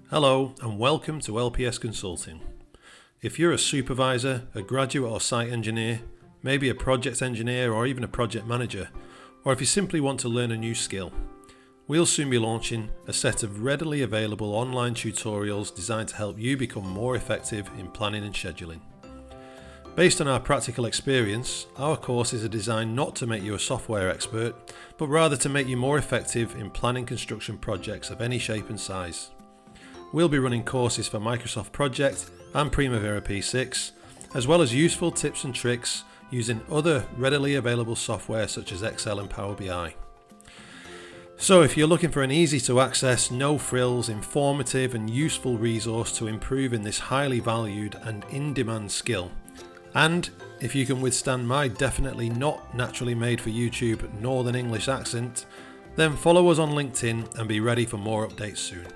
Hello and welcome to LPS Consulting. If you're a supervisor, a graduate or site engineer, maybe a project engineer or even a project manager, or if you simply want to learn a new skill, we'll soon be launching a set of readily available online tutorials designed to help you become more effective in planning and scheduling. Based on our practical experience, our courses are designed not to make you a software expert, but rather to make you more effective in planning construction projects of any shape and size. We'll be running courses for Microsoft Project and Primavera P6, as well as useful tips and tricks using other readily available software such as Excel and Power BI. So if you're looking for an easy to access, no frills, informative and useful resource to improve in this highly valued and in-demand skill, and if you can withstand my definitely not naturally made for YouTube Northern English accent, then follow us on LinkedIn and be ready for more updates soon.